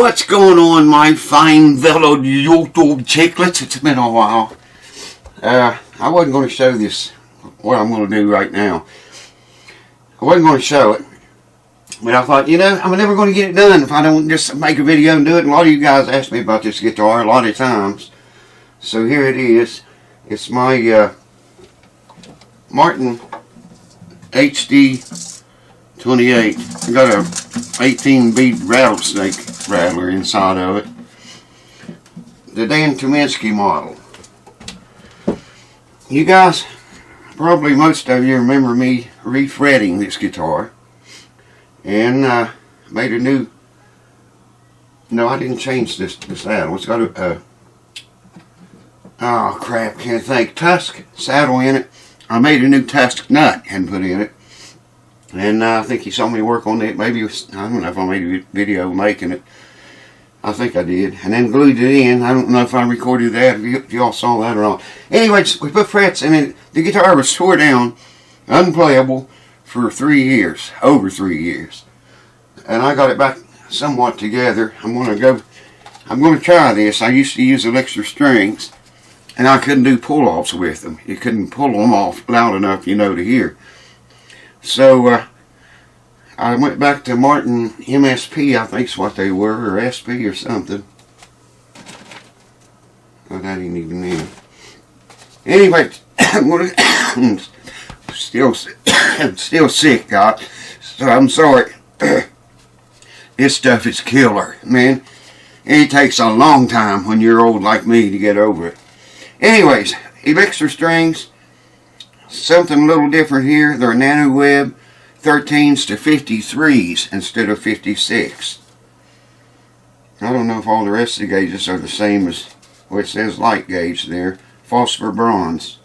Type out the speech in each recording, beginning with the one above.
What's going on, my fine fellow YouTube chicklets? It's been a while. I wasn't going to show this, what I'm going to do right now. I wasn't going to show it, but I thought, you know, I'm never going to get it done if I don't just make a video and do it. And a lot of you guys asked me about this guitar a lot of times. So here it is. It's my Martin hd28. I got a 18 bead rattlesnake rattler inside of it. The damn Tyminski model. You guys, probably most of you remember me refretting this guitar. And made a new... No, I didn't change this saddle. It's got a... oh crap, can't think. Tusk saddle in it. I made a new Tusk nut and put in it. And I think you saw me work on it. Maybe it was, I don't know if I made a video making it. I think I did. And then glued it in. I don't know if I recorded that, if y'all saw that or not. Anyways, we put frets in it. The guitar was tore down, unplayable, for 3 years. Over 3 years. And I got it back somewhat together. I'm going to try this. I used to use electric strings, and I couldn't do pull-offs with them. You couldn't pull them off loud enough, you know, to hear. So, I went back to Martin MSP, I think's what they were, or SP or something. Oh, that ain't even in. Anyway, I'm gonna still sick, God. So I'm sorry. This stuff is killer, man. It takes a long time when you're old like me to get over it. Anyways, electric strings. Something a little different here. They're nano web 13s to 53s instead of 56. I don't know if all the rest of the gauges are the same as what it says light gauge there. Phosphor bronze.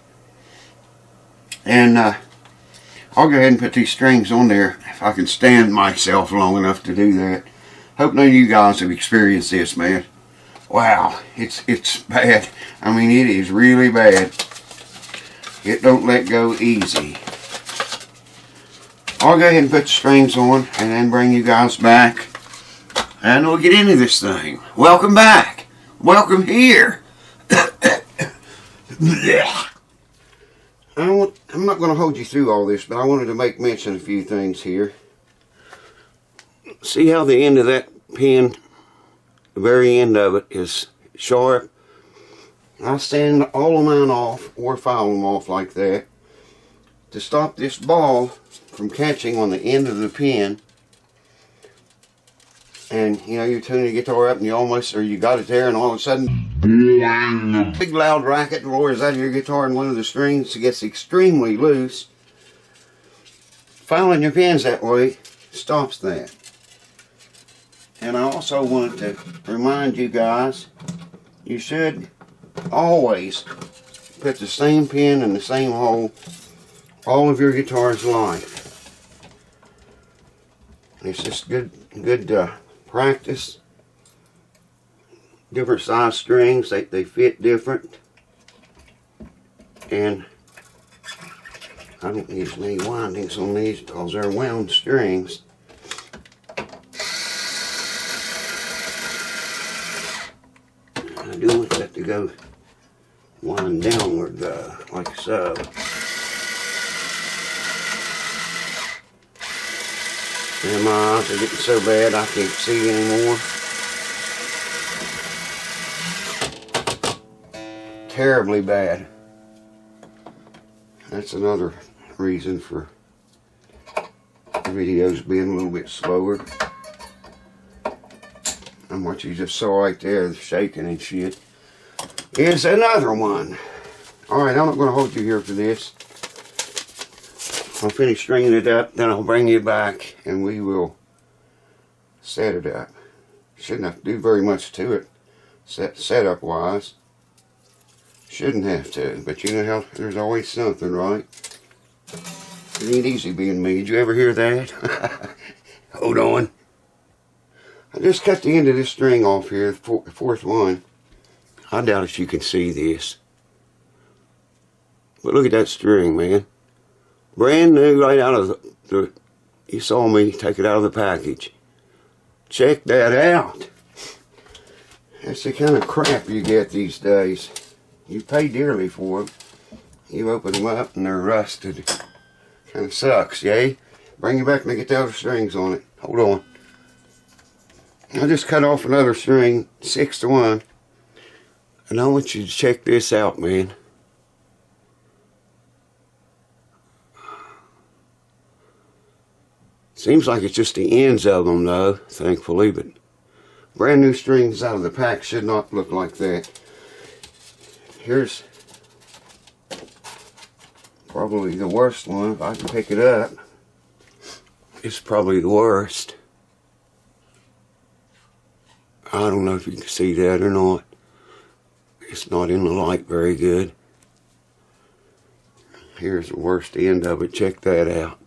And I'll go ahead and put these strings on there if I can stand myself long enough to do that. Hope none of you guys have experienced this, man. Wow, it's bad. I mean, it is really bad. It don't let go easy. I'll go ahead and put the strings on and then bring you guys back. And we'll get into this thing. Welcome back. Welcome here. I'm not going to hold you through all this, but I wanted to make mention of a few things here. See how the end of that pin, the very end of it, is sharp? I sand all of mine off or file them off like that to stop this ball from catching on the end of the pin. And you know, you're tuning the guitar up and you almost, or you got it there and all of a sudden big loud racket roars out of your guitar and one of the strings gets extremely loose. Filing your pins that way stops that. And I also wanted to remind you guys, you should always put the same pin in the same hole all of your guitar's life. It's just good practice. Different size strings, they fit different. And I don't need as many windings on these because they're wound strings. I do want that to go wind downward like so. And my eyes are getting so bad I can't see anymore. Terribly bad. That's another reason for videos being a little bit slower. And what you just saw right there, the shaking and shit, is another one. Alright, I'm not going to hold you here for this. I'll finish stringing it up, then I'll bring you back and we will set it up. Shouldn't have to do very much to it, setup wise. Shouldn't have to, but you know how there's always something, right? It ain't easy being me. Did you ever hear that? Hold on. I just cut the end of this string off here, the fourth one. I doubt if you can see this. But look at that string, man. Brand new, right out of the you saw me take it out of the package. Check that out. That's the kind of crap you get these days. You pay dearly for them. You open them up and they're rusted. Kind of sucks, yay? Bring it back and get the other strings on it. Hold on. I just cut off another string, 6 to 1. And I want you to check this out, man. Seems like it's just the ends of them, though, thankfully, but brand new strings out of the pack should not look like that. Here's probably the worst one. If I can pick it up, it's probably the worst. I don't know if you can see that or not. It's not in the light very good. Here's the worst end of it. Check that out.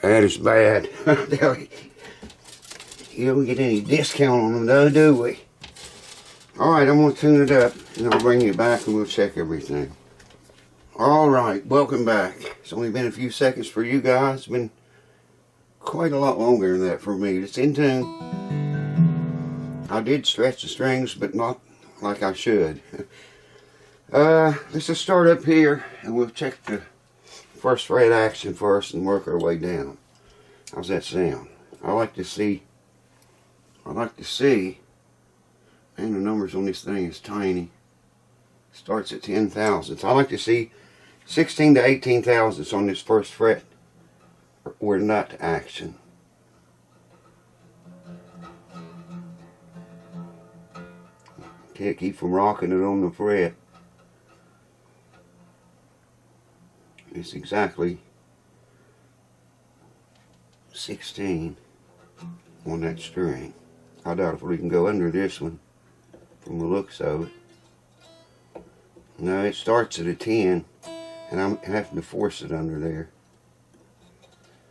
That is bad. You don't get any discount on them though, do we? Alright, I'm going to tune it up and I'll bring you back and we'll check everything. Alright, welcome back. It's only been a few seconds for you guys. It's been quite a lot longer than that for me. It's in tune. I did stretch the strings, but not like I should. Let's just start up here and we'll check the first fret action first and work our way down. How's that sound? I like to see, and the numbers on this thing is tiny. Starts at 10 thousandths. I like to see 16 to 18 thousandths on this first fret or nut action. Can't keep from rocking it on the fret. It's exactly 16 on that string. I doubt if we can go under this one from the looks of it. No, it starts at a 10 and I'm having to force it under there.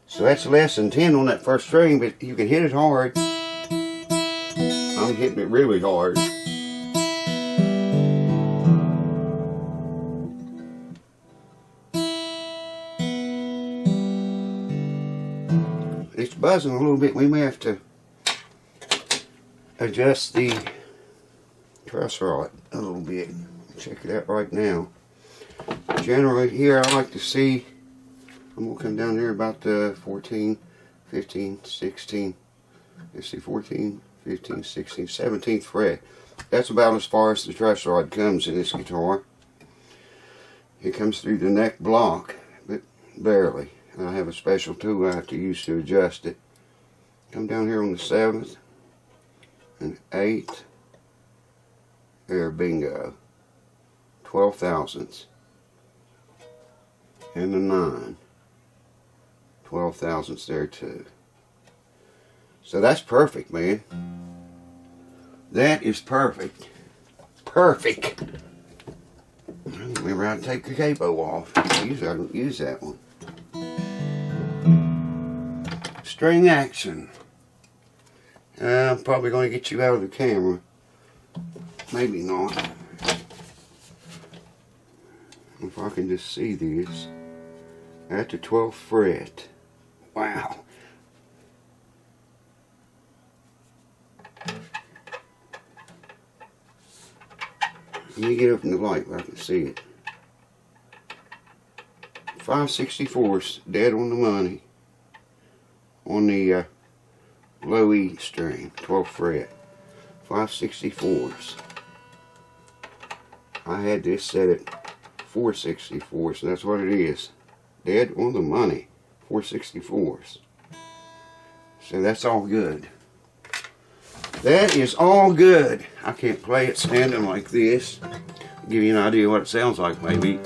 So that's less than 10 on that first string, but you can hit it hard. I'm hitting it really hard. It's buzzing a little bit. We may have to adjust the truss rod a little bit. Check it out right now. Generally here I like to see, I'm going to come down here about 14, 15, 16, let's see, 14, 15, 16, 17th fret. That's about as far as the truss rod comes in this guitar. It comes through the neck block, but barely. I have a special tool I have to use to adjust it. Come down here on the 7th and 8th. There, bingo. 12 thousandths. And the 9. 12 thousandths there too. So that's perfect, man. That is perfect. Perfect. Remember how to take the capo off. Usually I don't use that one. String action. I'm probably going to get you out of the camera. Maybe not. If I can just see this. At the 12th fret. Wow. Let me get up in the light where I can see it. 5/64, dead on the money. On the low E string, 12th fret. 5/64. I had this set at 4/64, so that's what it is. Dead on the money. 4/64. So that's all good. That is all good. I can't play it standing like this. Give you an idea what it sounds like, maybe.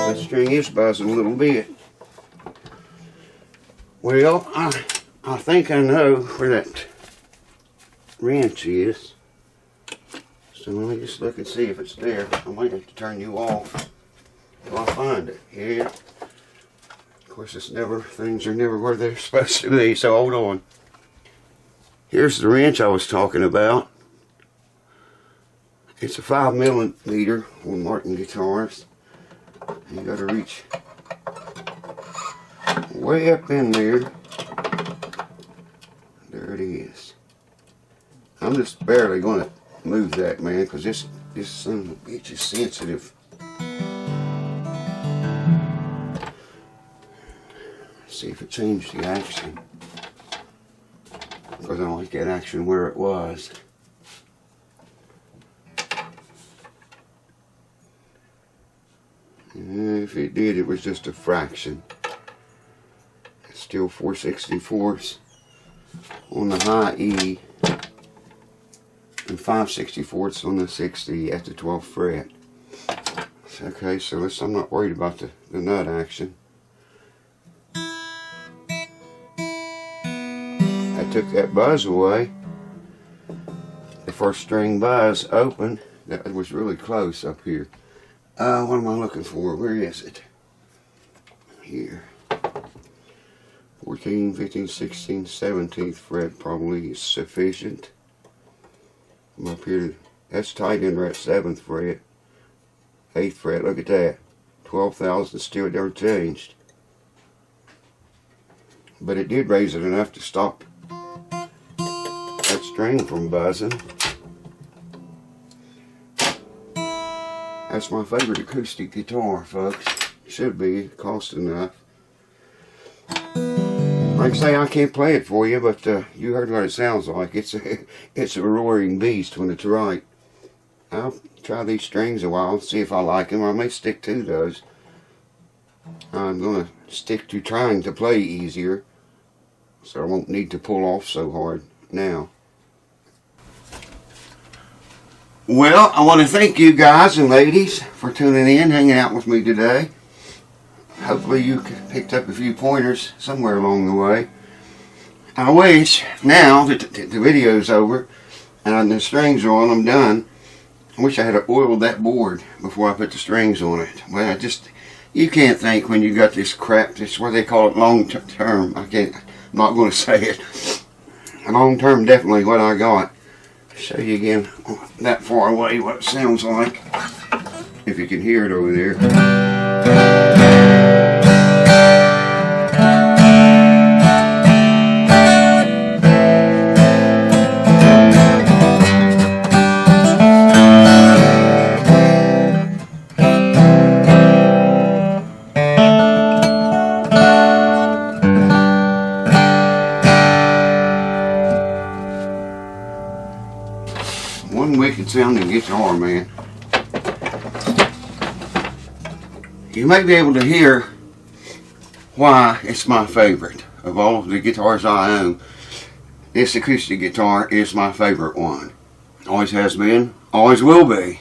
That string is buzzing a little bit. Well, I think I know where that wrench is. So let me just look and see if it's there. I might have to turn you off till I find it. Yeah. Of course, things are never where they're supposed to be, so hold on. Here's the wrench I was talking about. It's a 5mm on Martin guitars. You gotta reach way up in there. There it is. I'm just barely gonna move that, man, because this son of a bitch is sensitive. See if it changed the action, because I don't like that action where it was. And if it did, it was just a fraction. It's still 4/64 on the high E and 5/64 on the 6E at the 12th fret. Okay, so I'm not worried about the nut action. I took that buzz away. The first string buzz open. That was really close up here. What am I looking for? Where is it? Here. 14, 15, 16, 17th fret probably is sufficient. I'm up here. That's tight in at 7th fret. 8th fret. Look at that. 12,000 still never changed. But it did raise it enough to stop that string from buzzing. That's my favorite acoustic guitar, folks. Should be. It costs enough. Like I say, I can't play it for you, but you heard what it sounds like. It's a roaring beast when it's right. I'll try these strings a while, see if I like them. I may stick to those. I'm going to stick to trying to play easier, so I won't need to pull off so hard now. Well, I want to thank you guys and ladies for tuning in, hanging out with me today. Hopefully you picked up a few pointers somewhere along the way. I wish now that the video's over and the strings are on, I'm done. I wish I had oiled that board before I put the strings on it. Well, you can't think when you got this crap. This is what they call it, long term. I'm not going to say it. Long term, definitely what I got. Show you again that far away what it sounds like, if you can hear it over there. One wicked sounding guitar, man. You may be able to hear why it's my favorite. Of all of the guitars I own, this acoustic guitar is my favorite one. Always has been, always will be.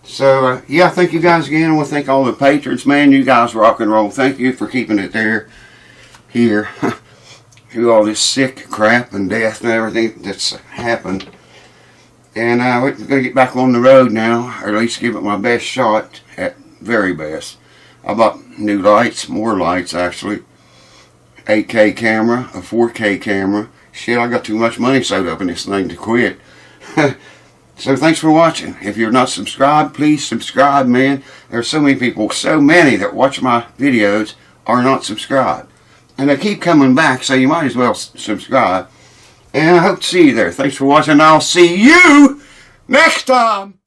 So, yeah, thank you guys again. I want to thank all the patrons, man. You guys rock and roll. Thank you for keeping it here, through all this sick crap and death and everything that's happened. And we're going to get back on the road now, or at least give it my best shot, at very best. I bought new lights, more lights actually. 8K camera, a 4K camera. Shit, I got too much money sewed up in this thing to quit. So thanks for watching. If you're not subscribed, please subscribe, man. There's so many people, so many that watch my videos are not subscribed. And they keep coming back, so you might as well subscribe. And I hope to see you there. Thanks for watching, and I'll see you next time.